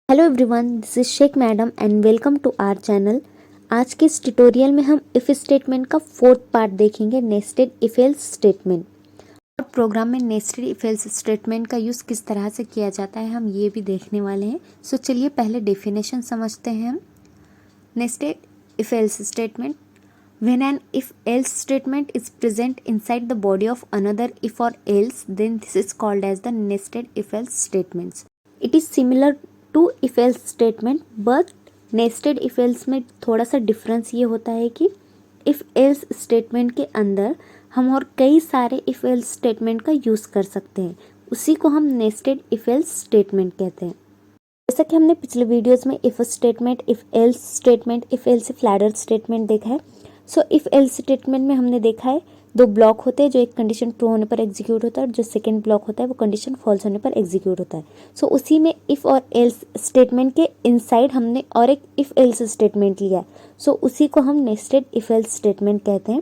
Hello everyone, this is Shaikh madam and welcome to our channel. आज के इस tutorial में हम इफ स्टेटमेंट का फोर्थ पार्ट देखेंगे, नेस्टेड इफ एल्स स्टेटमेंट। और प्रोग्राम में नेस्टेड इफ एल्स स्टेटमेंट का यूज़ किस तरह से किया जाता है हम ये भी देखने वाले हैं। सो चलिए पहले डेफिनेशन समझते हैं हम। Nested if else statement: when an if else statement is present inside the body of another if or else, then this is called as the nested if else statements. It is similar to if else statement, but nested if else में थोड़ा सा difference ये होता है कि if else statement के अंदर हम और कई सारे if else statement का यूज़ कर सकते हैं। उसी को हम nested if else statement कहते हैं। जैसा कि हमने पिछले वीडियोस में if statement, if else statement, if else if ladder statement देखा है। सो इफ एल्स स्टेटमेंट में हमने देखा है दो ब्लॉक होते हैं, जो एक कंडीशन ट्रू होने पर एग्जीक्यूट होता है और जो सेकंड ब्लॉक होता है वो कंडीशन फॉल्स होने पर एग्जीक्यूट होता है। सो उसी में इफ और एल्स स्टेटमेंट के इनसाइड हमने और एक इफ एल्स स्टेटमेंट लिया है। सो उसी को हम नेस्टेड इफ एल्स स्टेटमेंट कहते हैं।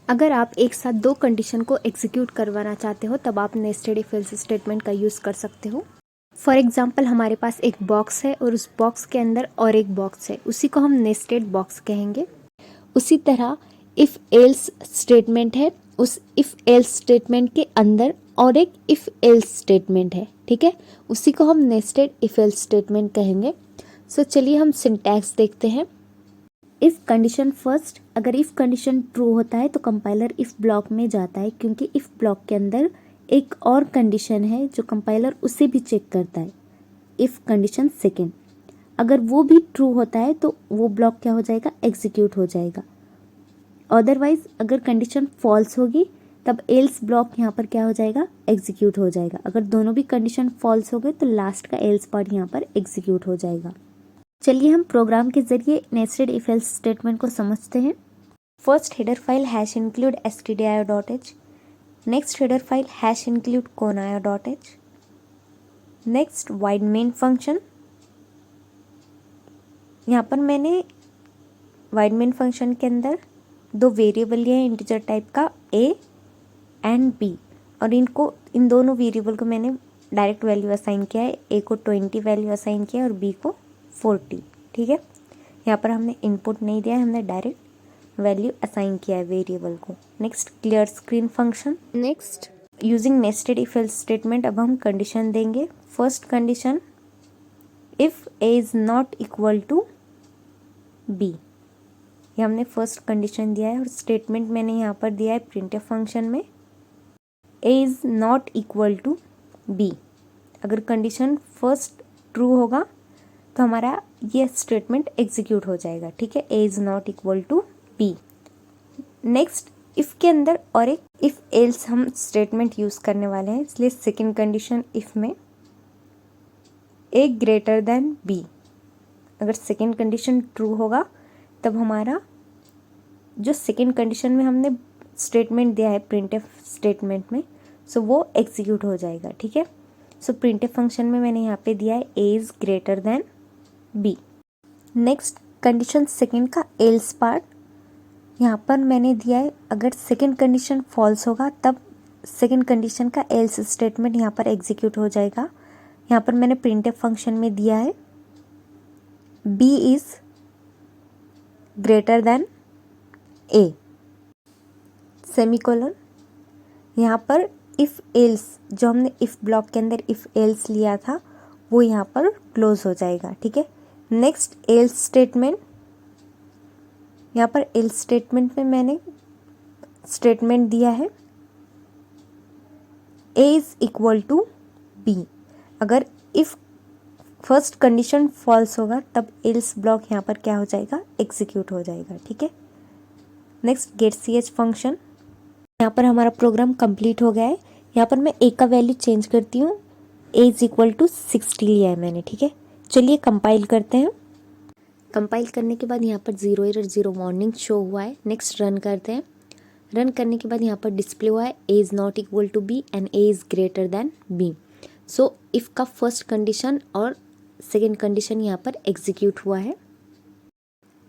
अगर आप एक साथ दो कंडीशन को एग्जीक्यूट करवाना चाहते हो तब आप नेस्टेड इफ एल्स स्टेटमेंट का यूज़ कर सकते हो। फॉर एग्जाम्पल, हमारे पास एक बॉक्स है और उस बॉक्स के अंदर और एक बॉक्स है, उसी को हम नेस्टेड बॉक्स कहेंगे। उसी तरह इफ एल्स स्टेटमेंट है, उस इफ एल्स स्टेटमेंट के अंदर और एक इफ एल्स स्टेटमेंट है, ठीक है, उसी को हम नेस्टेड इफ एल्स स्टेटमेंट कहेंगे। सो चलिए हम सिंटैक्स देखते हैं। इफ कंडीशन फर्स्ट, अगर इफ कंडीशन ट्रू होता है तो कंपाइलर इफ ब्लॉक में जाता है, क्योंकि इफ ब्लॉक के अंदर एक और कंडीशन है जो कंपाइलर उसे भी चेक करता है। इफ कंडीशन सेकेंड, अगर वो भी ट्रू होता है तो वो ब्लॉक क्या हो जाएगा, एग्जीक्यूट हो जाएगा। अदरवाइज अगर कंडीशन फॉल्स होगी तब एल्स ब्लॉक यहाँ पर क्या हो जाएगा, एग्जीक्यूट हो जाएगा। अगर दोनों भी कंडीशन फॉल्स हो गए तो लास्ट का एल्स पार्ट यहाँ पर एग्जीक्यूट हो जाएगा। चलिए हम प्रोग्राम के जरिए नेस्टेड इफ एल्स स्टेटमेंट को समझते हैं। First header file hash include stdio.h, next header file hash include conaio.h, next wide main function. यहाँ पर मैंने वाइड मेन फंक्शन के अंदर दो वेरिएबल लिए हैं इंटीजर टाइप का, a एंड b, और इन दोनों वेरिएबल को मैंने डायरेक्ट वैल्यू असाइन किया है। a को 20 वैल्यू असाइन किया है और b को 40, ठीक है। यहाँ पर हमने इनपुट नहीं दिया है, हमने डायरेक्ट वैल्यू असाइन किया है वेरिएबल को। Next clear screen function. Next using nested if else statement अब हम कंडीशन देंगे। First condition, if a is not equal to b, ये हमने फर्स्ट कंडीशन दिया है और स्टेटमेंट मैंने यहाँ पर दिया है प्रिंटफ फंक्शन में, a is not equal to b। अगर कंडीशन फर्स्ट ट्रू होगा तो हमारा ये स्टेटमेंट एग्जीक्यूट हो जाएगा, ठीक है, a is not equal to b। Next if के अंदर और एक इफ एल्स हम स्टेटमेंट यूज करने वाले हैं, इसलिए सेकेंड कंडीशन इफ में a ग्रेटर देन b, अगर सेकेंड कंडीशन ट्रू होगा तब हमारा जो सेकेंड कंडीशन में हमने स्टेटमेंट दिया है प्रिंटफ स्टेटमेंट में, सो वो एग्जीक्यूट हो जाएगा, ठीक है। सो प्रिंटफ फंक्शन में मैंने यहाँ पे दिया है a is greater than b। Next condition second का एल्स पार्ट, यहाँ पर मैंने दिया है अगर सेकेंड कंडीशन फॉल्स होगा तब सेकेंड कंडीशन का एल्स स्टेटमेंट यहाँ पर एग्जीक्यूट हो जाएगा। यहाँ पर मैंने प्रिंटफ फंक्शन में दिया है b is greater then a, semicolon. यहाँ पर इफ एल्स जो हमने इफ ब्लॉक के अंदर इफ एल्स लिया था वो यहाँ पर क्लोज हो जाएगा, ठीक है। नेक्स्ट एल्स स्टेटमेंट, यहाँ पर एल्स स्टेटमेंट में मैंने स्टेटमेंट दिया है a is equal to b। अगर इफ फर्स्ट कंडीशन फॉल्स होगा तब एल्स ब्लॉक यहाँ पर क्या हो जाएगा, एग्जीक्यूट हो जाएगा, ठीक है। नेक्स्ट गेट ch फंक्शन, यहाँ पर हमारा प्रोग्राम कंप्लीट हो गया है। यहाँ पर मैं a का वैल्यू चेंज करती हूँ, a इज इक्वल टू 60 लिया है मैंने, ठीक है। चलिए कंपाइल करते हैं। कंपाइल करने के बाद यहाँ पर 0 एरर 0 वार्निंग शो हुआ है। नेक्स्ट रन करते हैं। रन करने के बाद यहाँ पर डिस्प्ले हुआ है a is not equal to b and a is greater than b। So if का फर्स्ट कंडीशन और सेकेंड कंडीशन यहाँ पर एग्जीक्यूट हुआ है।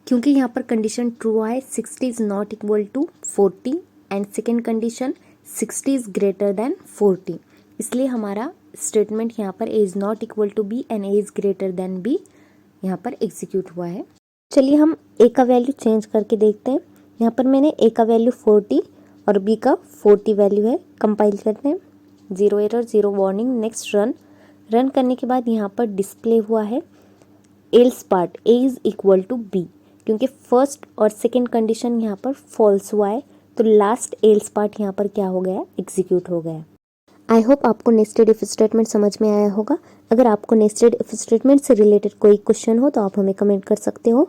क्योंकि यहाँ पर कंडीशन ट्रू हुआ है 60 is not equal to 40 and second condition 60 is greater than 40, इसलिए हमारा स्टेटमेंट यहाँ पर A is not equal to B and A is greater than B यहाँ पर एग्जीक्यूट हुआ है। चलिए हम ए का वैल्यू चेंज करके देखते हैं। यहाँ पर मैंने ए का वैल्यू 40 और बी का 40 वैल्यू है। कंपाइल करते हैं, 0 एरर 0 वार्निंग। नेक्स्ट रन करने के बाद यहाँ पर डिस्प्ले हुआ है else part A is equal to B, क्योंकि फर्स्ट और सेकेंड कंडीशन यहाँ पर फॉल्स हुआ है, तो लास्ट एल्स पार्ट यहाँ पर क्या हो गया, एग्जीक्यूट हो गया। आई होप आपको नेस्टेड इफ स्टेटमेंट समझ में आया होगा। अगर आपको नेस्टेड इफ स्टेटमेंट से रिलेटेड कोई क्वेश्चन हो तो आप हमें कमेंट कर सकते हो।